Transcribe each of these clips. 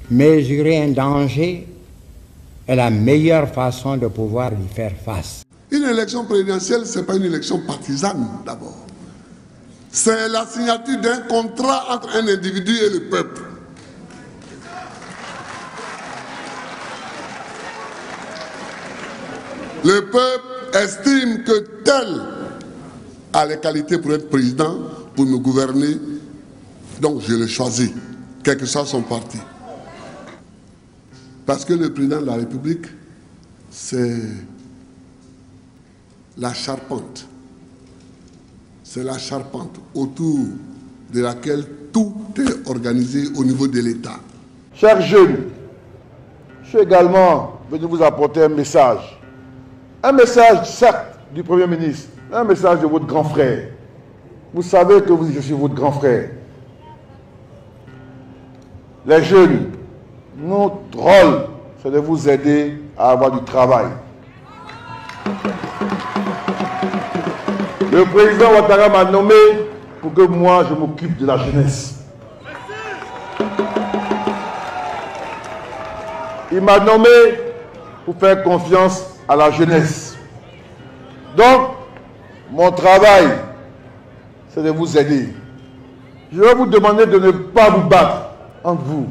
Mesurer un danger est la meilleure façon de pouvoir y faire face. Une élection présidentielle, ce n'est pas une élection partisane d'abord. C'est la signature d'un contrat entre un individu et le peuple. Le peuple estime que tel a les qualités pour être président, pour me gouverner, donc je le choisis, quel que soit son parti. Parce que le président de la République, c'est la charpente. C'est la charpente autour de laquelle tout est organisé au niveau de l'État. Chers jeunes, je suis également venu vous apporter un message. Un message, certes, du Premier ministre, mais un message de votre grand frère. Vous savez que je suis votre grand frère. Les jeunes, notre rôle, c'est de vous aider à avoir du travail. Le président Ouattara m'a nommé pour que moi je m'occupe de la jeunesse. Il m'a nommé pour faire confiance à la jeunesse. Donc, mon travail, c'est de vous aider. Je vais vous demander de ne pas vous battre entre vous.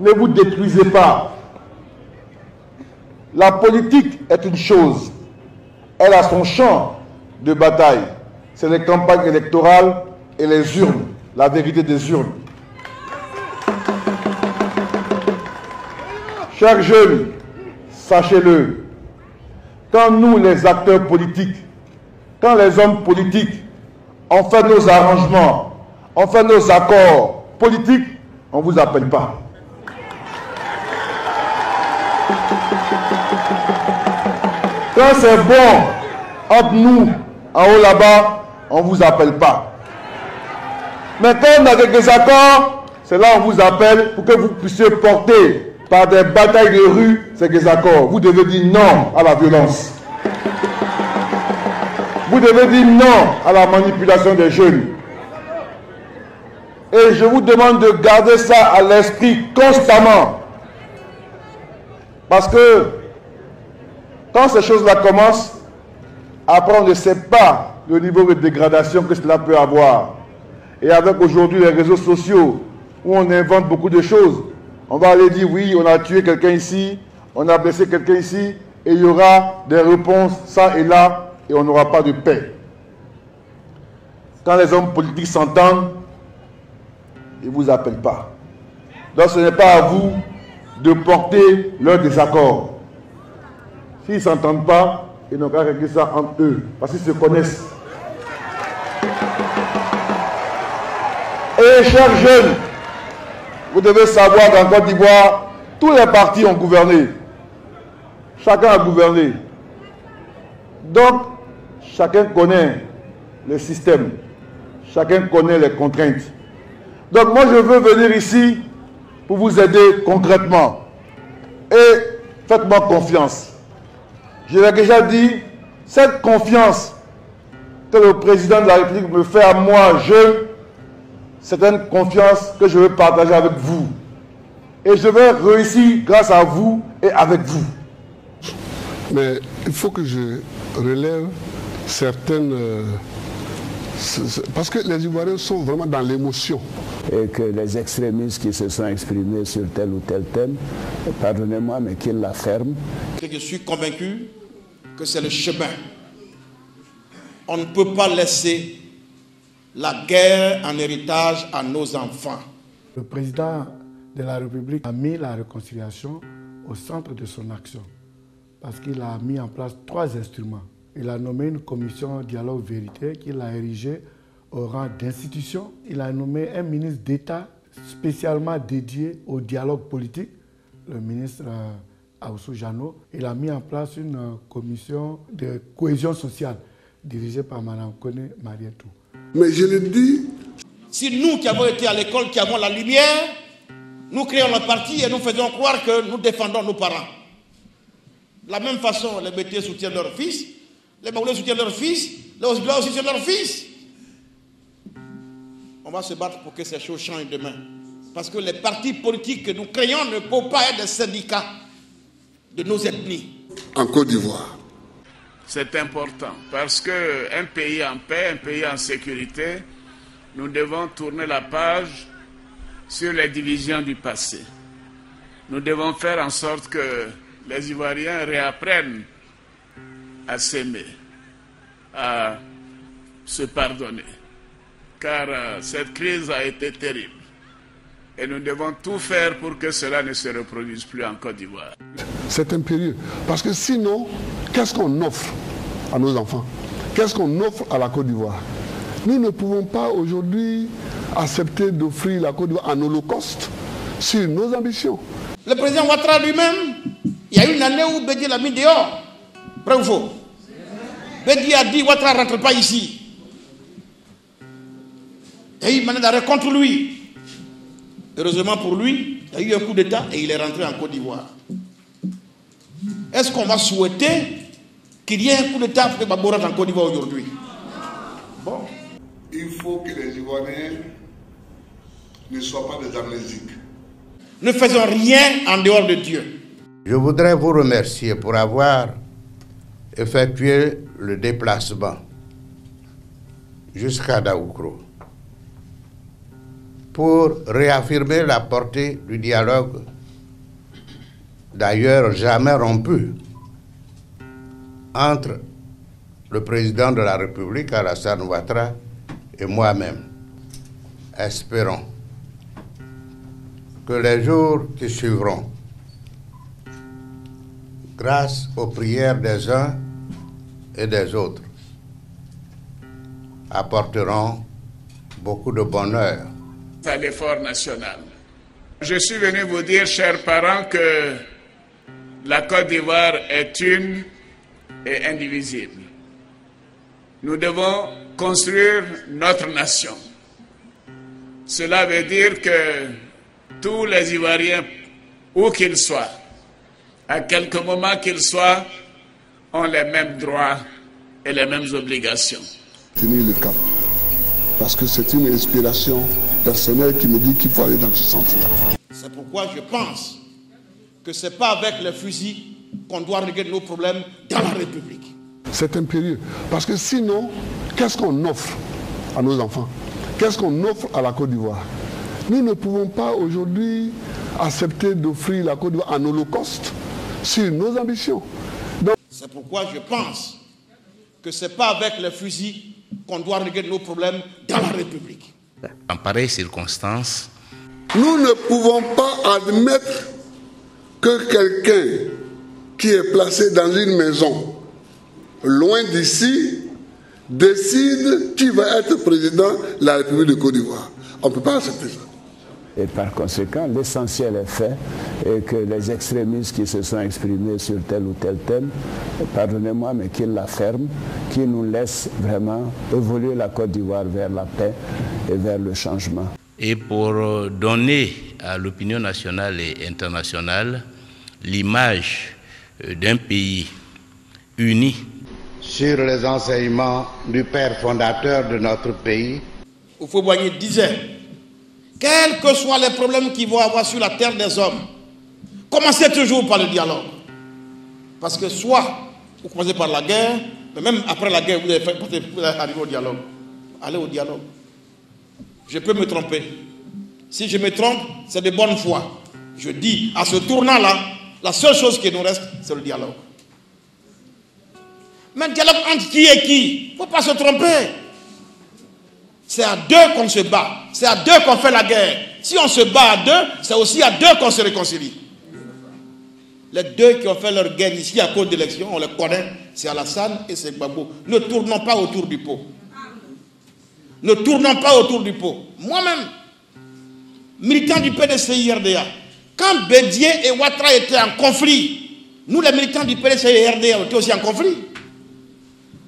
Ne vous détruisez pas. La politique est une chose. Elle a son champ de bataille. C'est les campagnes électorales et les urnes. La vérité des urnes. Chers jeunes, sachez-le. Quand nous, les acteurs politiques, quand les hommes politiques, on fait nos arrangements, on fait nos accords politiques, on ne vous appelle pas. Quand c'est bon entre nous, en haut là-bas, on ne vous appelle pas. Mais quand on a quelques accords, c'est là qu'on vous appelle pour que vous puissiez porter par des batailles de rue ces accords. Vous devez dire non à la violence. Vous devez dire non à la manipulation des jeunes. Et je vous demande de garder ça à l'esprit constamment. Parce que quand ces choses-là commencent, après on ne sait pas le niveau de dégradation que cela peut avoir. Et avec aujourd'hui les réseaux sociaux, où on invente beaucoup de choses, on va aller dire oui, on a tué quelqu'un ici, on a blessé quelqu'un ici, et il y aura des réponses ça et là, et on n'aura pas de paix. Quand les hommes politiques s'entendent, ils ne vous appellent pas. Donc ce n'est pas à vous de porter leur désaccord. S'ils ne s'entendent pas, ils n'ont qu'à régler ça entre eux, parce qu'ils se connaissent. Et chers jeunes, vous devez savoir qu'en Côte d'Ivoire, tous les partis ont gouverné. Chacun a gouverné. Donc, chacun connaît le système. Chacun connaît les contraintes. Donc, moi, je veux venir ici pour vous aider concrètement. Et faites-moi confiance. Je l'ai déjà dit, cette confiance que le président de la République me fait à moi, jeune, c'est une confiance que je veux partager avec vous. Et je vais réussir grâce à vous et avec vous. Mais il faut que je relève certaines... parce que les Ivoiriens sont vraiment dans l'émotion. Et que les extrémistes qui se sont exprimés sur tel ou tel thème, pardonnez-moi, mais qu'ils la ferment. Je suis convaincu que c'est le chemin. On ne peut pas laisser la guerre en héritage à nos enfants. Le président de la République a mis la réconciliation au centre de son action parce qu'il a mis en place 3 instruments. Il a nommé une commission dialogue-vérité qu'il a érigée au rang d'institution. Il a nommé un ministre d'État spécialement dédié au dialogue politique, le ministre Aoussou Jano. Il a mis en place une commission de cohésion sociale dirigée par Mme Kone Marietou. Mais je le dis... Si nous qui avons été à l'école, qui avons la lumière, nous créons notre parti et nous faisons croire que nous défendons nos parents. De la même façon, les Bétés soutiennent leurs fils, les Baoulés soutiennent leurs fils, les Osbila soutiennent leurs fils. On va se battre pour que ces choses changent demain. Parce que les partis politiques que nous créons ne peuvent pas être des syndicats de nos ethnies. En Côte d'Ivoire. C'est important parce qu'un pays en paix, un pays en sécurité, nous devons tourner la page sur les divisions du passé. Nous devons faire en sorte que les Ivoiriens réapprennent à s'aimer, à se pardonner. Car cette crise a été terrible. Et nous devons tout faire pour que cela ne se reproduise plus en Côte d'Ivoire. C'est impérieux. Parce que sinon, qu'est-ce qu'on offre à nos enfants? Qu'est-ce qu'on offre à la Côte d'Ivoire? Nous ne pouvons pas aujourd'hui accepter d'offrir la Côte d'Ivoire en holocauste sur nos ambitions. Le président Ouattara lui-même, il y a une année où Bédié l'a mis dehors. Vrai ou faux? Bédié a dit Ouattara ne rentre pas ici. Et il m'a d'arrêt contre lui. Heureusement pour lui, il y a eu un coup d'État et il est rentré en Côte d'Ivoire. Est-ce qu'on va souhaiter qu'il y ait un coup d'État pour que Gbagbo rentre en Côte d'Ivoire aujourd'hui? Bon. Il faut que les Ivoiriens ne soient pas des amnésiques. Ne faisons rien en dehors de Dieu. Je voudrais vous remercier pour avoir effectué le déplacement jusqu'à Daoukro pour réaffirmer la portée du dialogue, d'ailleurs jamais rompu, entre le président de la République, Alassane Ouattara, et moi-même. Espérons que les jours qui suivront, grâce aux prières des uns et des autres, apporteront beaucoup de bonheur À l'effort national. Je suis venu vous dire, chers parents, que la Côte d'Ivoire est une et indivisible. Nous devons construire notre nation. Cela veut dire que tous les Ivoiriens, où qu'ils soient, à quelque moment qu'ils soient, ont les mêmes droits et les mêmes obligations. Tenir le cap. Parce que c'est une inspiration personnelle qui me dit qu'il faut aller dans ce sens-là. C'est pourquoi je pense que ce n'est pas avec les fusils qu'on doit régler nos problèmes dans la République. C'est impérieux. Parce que sinon, qu'est-ce qu'on offre à nos enfants? Qu'est-ce qu'on offre à la Côte d'Ivoire? Nous ne pouvons pas aujourd'hui accepter d'offrir la Côte d'Ivoire en holocauste sur nos ambitions. C'est pourquoi je pense que ce n'est pas avec les fusils qu'on doit régler nos problèmes dans la République. En pareille circonstance, nous ne pouvons pas admettre que quelqu'un qui est placé dans une maison loin d'ici décide qui va être président de la République de Côte d'Ivoire. On ne peut pas accepter ça. Et par conséquent, l'essentiel est fait et que les extrémistes qui se sont exprimés sur tel ou tel thème, pardonnez-moi, mais qu'ils la ferment, qu'ils nous laissent vraiment évoluer la Côte d'Ivoire vers la paix et vers le changement. Et pour donner à l'opinion nationale et internationale l'image d'un pays uni. Sur les enseignements du père fondateur de notre pays, Houphouët-Boigny disait, quels que soient les problèmes qu'ils vont avoir sur la terre des hommes, commencez toujours par le dialogue. Parce que soit vous commencez par la guerre, mais même après la guerre, vous allez arriver au dialogue. Allez au dialogue. Je peux me tromper. Si je me trompe, c'est de bonne foi. Je dis, à ce tournant-là, la seule chose qui nous reste, c'est le dialogue. Mais le dialogue entre qui et qui? Il ne faut pas se tromper. C'est à deux qu'on se bat. C'est à deux qu'on fait la guerre. Si on se bat à deux, c'est aussi à deux qu'on se réconcilie. Les deux qui ont fait leur guerre ici à cause d'élections, on les connaît, c'est Alassane et c'est Gbagbo. Ne tournons pas autour du pot. Ne tournons pas autour du pot. Moi-même, militant du PDCI-RDA, quand Bédié et Ouattara étaient en conflit, nous les militants du PDCI-RDA, on était aussi en conflit.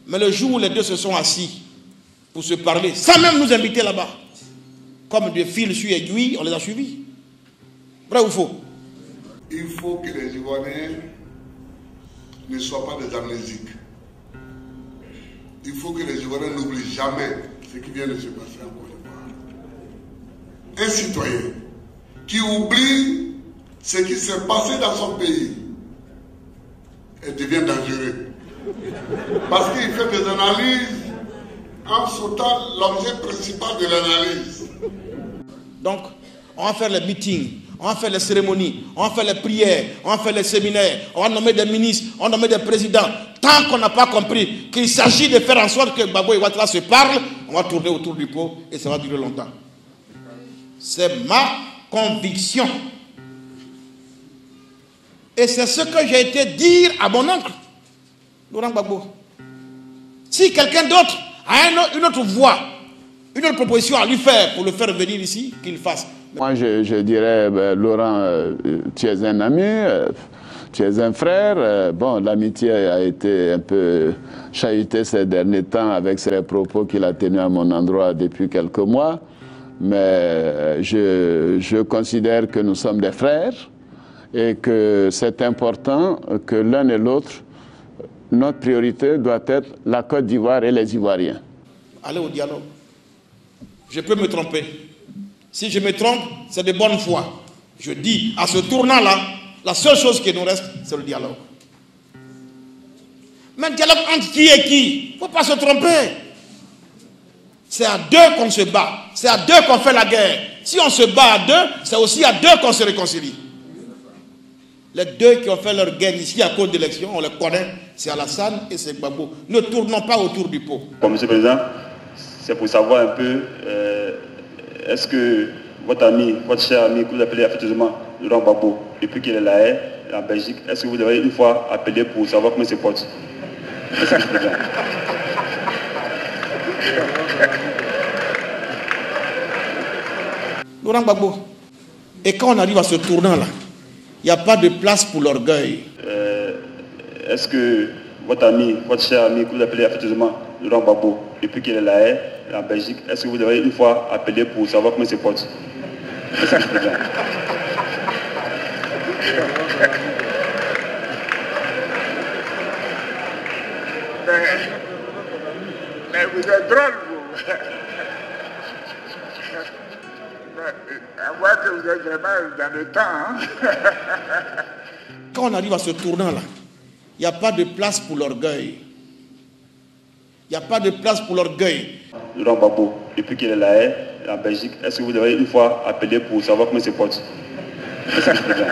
Mais le jour où les deux se sont assis pour se parler, sans même nous inviter là-bas, comme des fils sur aiguille, on les a suivis. Vrai ou faux? Il faut que les Ivoiriens ne soient pas des amnésiques. Il faut que les Ivoiriens n'oublient jamais ce qui vient de se passer en Côte d'Ivoire. Un citoyen qui oublie ce qui s'est passé dans son pays et devient dangereux. Parce qu'il fait des analyses en sautant l'objet principal de l'analyse. Donc, on va faire les meetings, on va faire les cérémonies, on va faire les prières, on va faire les séminaires, on va nommer des ministres, on va nommer des présidents. Tant qu'on n'a pas compris qu'il s'agit de faire en sorte que Gbagbo et Ouattara se parlent, on va tourner autour du pot et ça va durer longtemps. C'est ma conviction. Et c'est ce que j'ai été dire à mon oncle, Laurent Gbagbo. Si quelqu'un d'autre a une autre voie, une autre proposition à lui faire pour le faire venir ici, qu'il fasse. Moi, je dirais, Laurent, tu es un ami, tu es un frère. Bon, l'amitié a été un peu chahutée ces derniers temps avec ces propos qu'il a tenus à mon endroit depuis quelques mois. Mais je considère que nous sommes des frères et que c'est important que l'un et l'autre, notre priorité doit être la Côte d'Ivoire et les Ivoiriens. Allez au dialogue. Je peux me tromper. Si je me trompe, c'est de bonne foi. Je dis, à ce tournant-là, la seule chose qui nous reste, c'est le dialogue. Mais le dialogue entre qui et qui? Il ne faut pas se tromper. C'est à deux qu'on se bat. C'est à deux qu'on fait la guerre. Si on se bat à deux, c'est aussi à deux qu'on se réconcilie. Les deux qui ont fait leur guerre ici à cause d'élections, on les connaît, c'est Alassane et c'est Gbagbo. Ne tournons pas autour du pot. Bon, Monsieur le Président, c'est pour savoir un peu, est-ce que votre ami, votre cher ami que vous appelez affectueusement Laurent Gbagbo, depuis qu'il est là, en Belgique, est-ce que vous avez une fois appelé pour savoir comment il se porte? Merci, Monsieur le Président. Laurent Gbagbo, et quand on arrive à ce tournant-là, il n'y a pas de place pour l'orgueil. Est-ce que votre ami, votre cher ami que vous appelez affectueusement Laurent Gbagbo, depuis qu'il est là, en Belgique, est-ce que vous avez une fois appelé pour savoir comment il se porte? Merci, Monsieur le Président. Mais vous êtes drôle, vous. On voit que vous êtes vraiment dans le temps. Hein? Quand on arrive à ce tournant-là, il n'y a pas de place pour l'orgueil. Il n'y a pas de place pour l'orgueil. Laurent Gbagbo, depuis qu'il est là, en Belgique, est-ce que vous avez une fois appelé pour savoir comment il se porte? Merci, Monsieur le Président.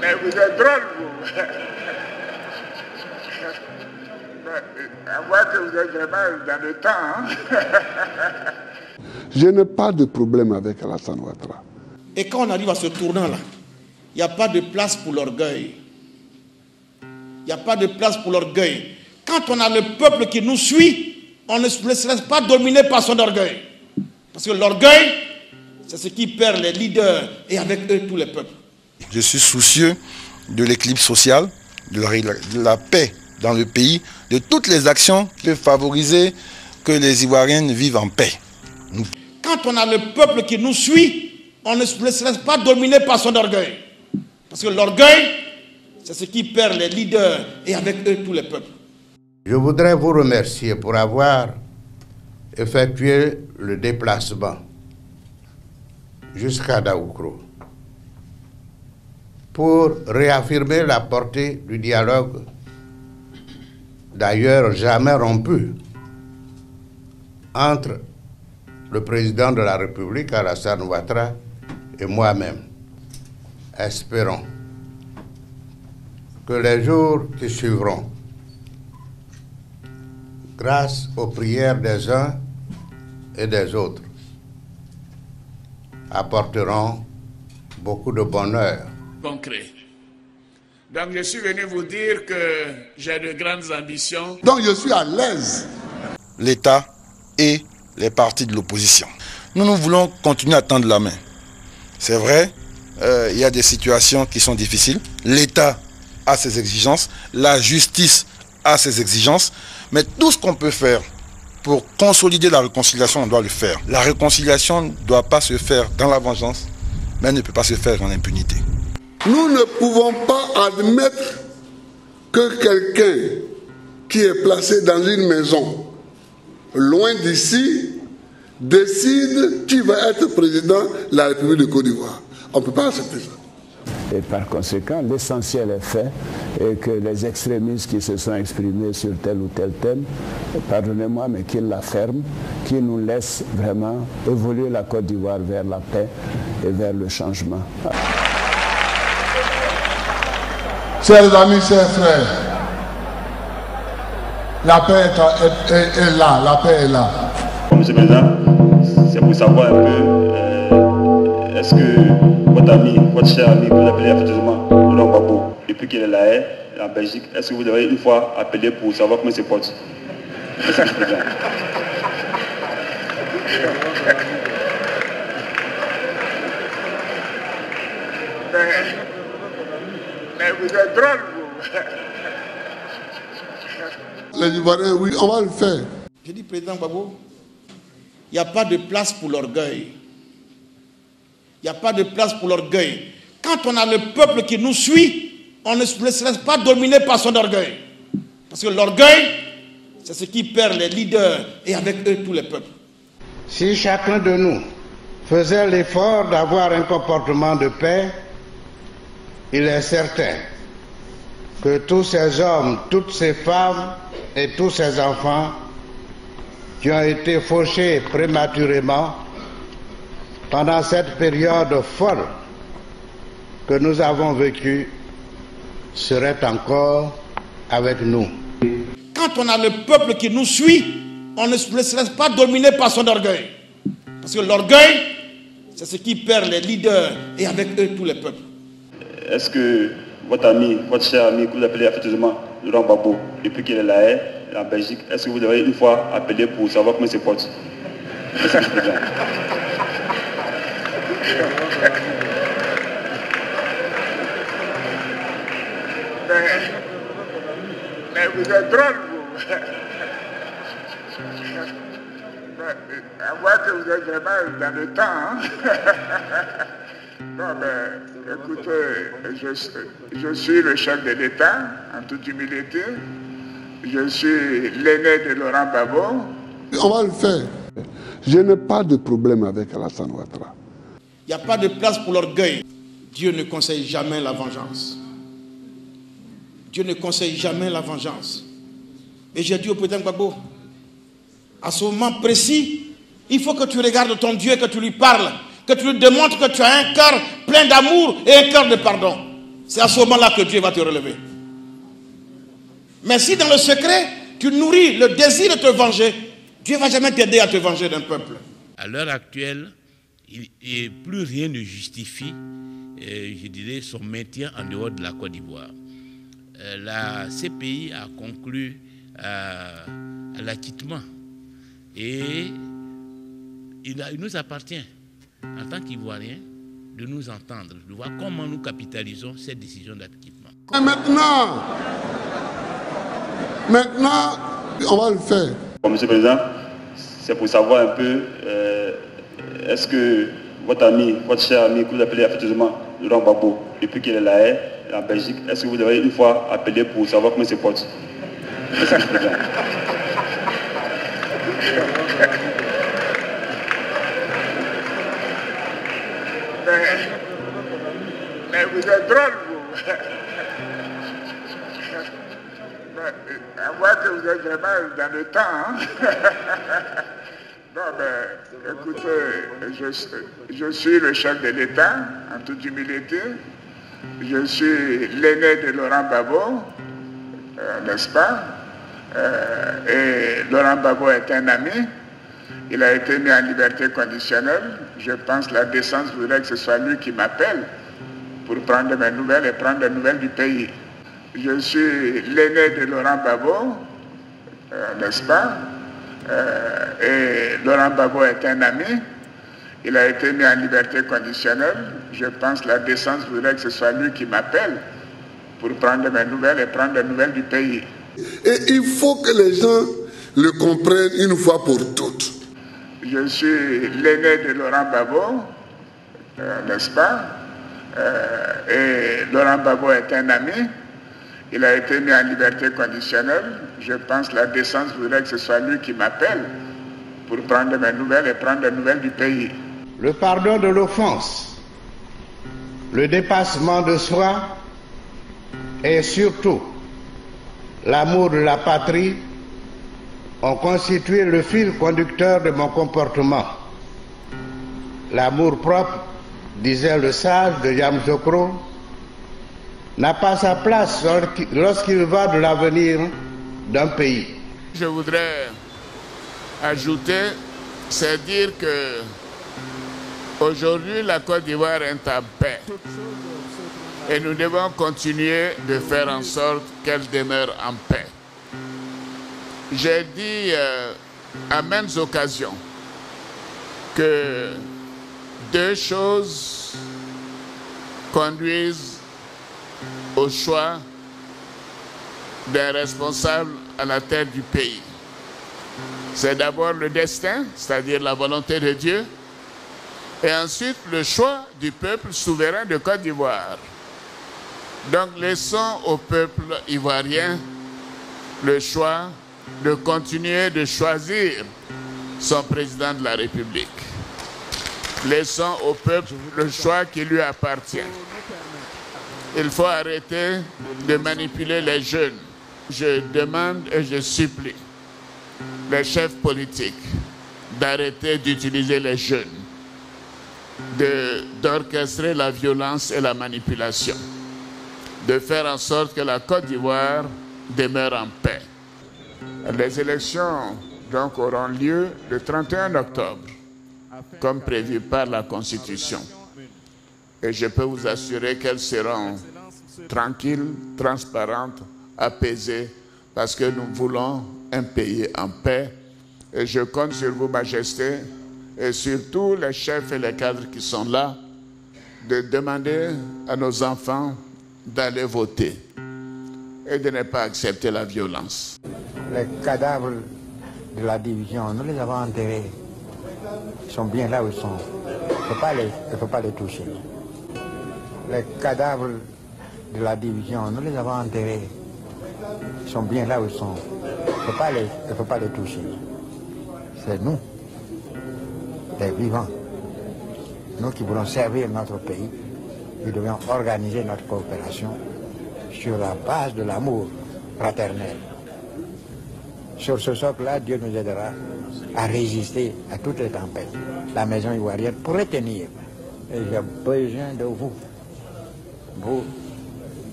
Mais vous êtes drôle, vous. On voit que vous êtes vraiment dans le temps. Hein? Je n'ai pas de problème avec Alassane Ouattara. Et quand on arrive à ce tournant-là, il n'y a pas de place pour l'orgueil. Il n'y a pas de place pour l'orgueil. Quand on a le peuple qui nous suit, on ne se laisse pas dominer par son orgueil. Parce que l'orgueil, c'est ce qui perd les leaders et avec eux tous les peuples. Je suis soucieux de l'équilibre social, de la paix dans le pays, de toutes les actions qui peuvent favoriser que les Ivoiriens vivent en paix. Quand on a le peuple qui nous suit, on ne se laisse pas dominer par son orgueil. Parce que l'orgueil, c'est ce qui perd les leaders et avec eux tous les peuples. Je voudrais vous remercier pour avoir effectué le déplacement jusqu'à Daoukro pour réaffirmer la portée du dialogue, d'ailleurs jamais rompu, entre le président de la République, Alassane Ouattara, et moi-même. Espérons que les jours qui suivront, grâce aux prières des uns et des autres, apporteront beaucoup de bonheur. Concret. Donc je suis venu vous dire que j'ai de grandes ambitions. Donc je suis à l'aise. L'État et les partis de l'opposition. Nous voulons continuer à tendre la main. C'est vrai, il y a des situations qui sont difficiles. L'État a ses exigences, la justice a ses exigences, mais tout ce qu'on peut faire pour consolider la réconciliation, on doit le faire. La réconciliation ne doit pas se faire dans la vengeance, mais elle ne peut pas se faire dans l'impunité. Nous ne pouvons pas admettre que quelqu'un qui est placé dans une maison loin d'ici décide qui va être président de la République de Côte d'Ivoire. On ne peut pas accepter ça. Et par conséquent, l'essentiel est fait et que les extrémistes qui se sont exprimés sur tel ou tel thème, pardonnez-moi, mais qu'ils la ferment, qu'ils nous laissent vraiment évoluer la Côte d'Ivoire vers la paix et vers le changement. Chers amis, chers frères, la paix est là, la paix est là. Monsieur le Président, c'est pour savoir un peu, est-ce que votre ami, votre cher ami, que vous appelez affectueusement Laurent Gbagbo, depuis qu'il est là, en Belgique, est-ce que vous avez une fois appelé pour savoir comment il se porte? Merci, Monsieur le Président. Mais vous êtes drôle, vous. Les Ivoiriens, oui, on va le faire. Je dis, Président Gbagbo, il n'y a pas de place pour l'orgueil. Il n'y a pas de place pour l'orgueil. Quand on a le peuple qui nous suit, on ne se laisse pas dominer par son orgueil. Parce que l'orgueil, c'est ce qui perd les leaders et avec eux tous les peuples. Si chacun de nous faisait l'effort d'avoir un comportement de paix, il est certain que tous ces hommes, toutes ces femmes et tous ces enfants qui ont été fauchés prématurément pendant cette période folle que nous avons vécue seraient encore avec nous. Quand on a le peuple qui nous suit, on ne se laisse pas dominer par son orgueil. Parce que l'orgueil, c'est ce qui perd les leaders et avec eux tous les peuples. Est-ce que votre ami, votre cher ami, que vous appelez affectueusement Laurent Gbagbo, depuis qu'il est là, en Belgique, est-ce que vous avez une fois appelé pour savoir comment il se porte? Merci, Monsieur le Président. Mais vous êtes drôle, vous. On voit que vous êtes vraiment dans le temps. Hein? Non, mais écoutez, je suis le chef de l'État, en toute humilité. Je suis l'aîné de Laurent Gbagbo. On va le faire. Je n'ai pas de problème avec Alassane Ouattara. Il n'y a pas de place pour l'orgueil. Dieu ne conseille jamais la vengeance. Dieu ne conseille jamais la vengeance. Et j'ai dit au président Gbagbo, à ce moment précis, il faut que tu regardes ton Dieu, que tu lui parles, que tu lui démontres que tu as un cœur plein d'amour et un cœur de pardon. C'est à ce moment-là que Dieu va te relever. Mais si dans le secret, tu nourris le désir de te venger, Dieu ne va jamais t'aider à te venger d'un peuple. À l'heure actuelle, plus rien ne justifie, je dirais, son maintien en dehors de la Côte d'Ivoire. La CPI a conclu à l'acquittement et il nous appartient, en tant qu'Ivoiriens, de nous entendre, de voir comment nous capitalisons cette décision d'acquittement. Maintenant, on va le faire. Monsieur le Président, c'est pour savoir un peu, est-ce que votre ami, votre cher ami, que vous appelez affectueusement Laurent Gbagbo, depuis qu'il est là, en Belgique, est-ce que vous avez une fois appelé pour savoir comment il se porte? Merci, Monsieur le Président. Mais vous êtes drôle, vous. On voit que vous êtes vraiment dans le temps. Hein? Non, mais écoutez, je suis le chef de l'État, en toute humilité. Je suis l'aîné de Laurent Gbagbo, n'est-ce pas? Et Laurent Gbagbo est un ami. Il a été mis en liberté conditionnelle. Je pense que la décence voudrait que ce soit lui qui m'appelle pour prendre mes nouvelles et prendre les nouvelles du pays. Je suis l'aîné de Laurent Gbagbo, n'est-ce pas? Et Laurent Gbagbo est un ami. Il a été mis en liberté conditionnelle. Je pense que la décence voudrait que ce soit lui qui m'appelle pour prendre mes nouvelles et prendre les nouvelles du pays. Et il faut que les gens le comprennent une fois pour toutes. Je suis l'aîné de Laurent Gbagbo, n'est-ce pas? Et Laurent Gbagbo est un ami. Il a été mis en liberté conditionnelle. Je pense que la décence voudrait que ce soit lui qui m'appelle pour prendre mes nouvelles et prendre des nouvelles du pays. Le pardon de l'offense, le dépassement de soi et surtout l'amour de la patrie ont constitué le fil conducteur de mon comportement. L'amour propre, disait le sage de Yamoussoukro, n'a pas sa place lorsqu'il va de l'avenir d'un pays. Je voudrais ajouter, c'est dire que aujourd'hui la Côte d'Ivoire est en paix et nous devons continuer de faire en sorte qu'elle demeure en paix. J'ai dit à maintes occasions que deux choses conduisent au choix d'un responsable à la tête du pays. C'est d'abord le destin, c'est-à-dire la volonté de Dieu, et ensuite le choix du peuple souverain de Côte d'Ivoire. Donc laissons au peuple ivoirien le choix de continuer de choisir son président de la République. Laissons au peuple le choix qui lui appartient. Il faut arrêter de manipuler les jeunes. Je demande et je supplie les chefs politiques d'arrêter d'utiliser les jeunes, d'orchestrer la violence et la manipulation, de faire en sorte que la Côte d'Ivoire demeure en paix. Les élections donc auront lieu le 31 octobre, comme prévu par la Constitution. Et je peux vous assurer qu'elles seront tranquilles, transparentes, apaisées, parce que nous voulons un pays en paix. Et je compte sur vous, Majesté, et sur tous les chefs et les cadres qui sont là, de demander à nos enfants d'aller voter et de ne pas accepter la violence. Les cadavres de la division, nous les avons enterrés. Ils sont bien là où ils sont. Il ne faut pas les toucher. Les cadavres de la division, nous les avons enterrés. Ils sont bien là où ils sont. Il ne faut pas les toucher. C'est nous, les vivants, nous qui voulons servir notre pays, qui devons organiser notre coopération sur la base de l'amour fraternel. Sur ce socle-là, Dieu nous aidera à résister à toutes les tempêtes. La maison ivoirienne pourrait tenir. Et j'ai besoin de vous,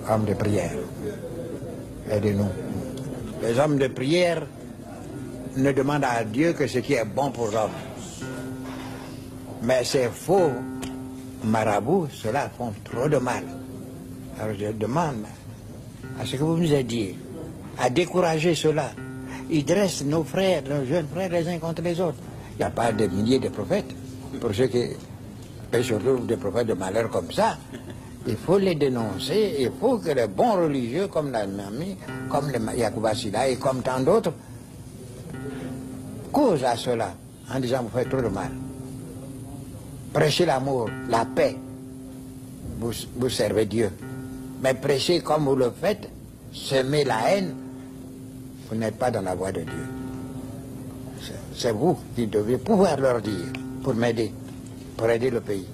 hommes de prière. Aidez-nous. Les hommes de prière ne demandent à Dieu que ce qui est bon pour l'homme. Mais ces faux marabouts, ceux-là font trop de mal. Alors je demande à ce que vous nous aidiez à décourager cela. Ils dressent nos frères, nos jeunes frères les uns contre les autres. Il n'y a pas de milliers de prophètes. Pour ceux qui, et surtout des prophètes de malheur comme ça, il faut les dénoncer. Il faut que les bons religieux comme la Mami, comme le Yacouba Silla et comme tant d'autres causent à cela en disant vous faites trop de mal. Prêchez l'amour, la paix, vous servez Dieu. Mais prêchez comme vous le faites, semez la haine, vous n'êtes pas dans la voie de Dieu. C'est vous qui devez pouvoir leur dire pour m'aider, pour aider le pays.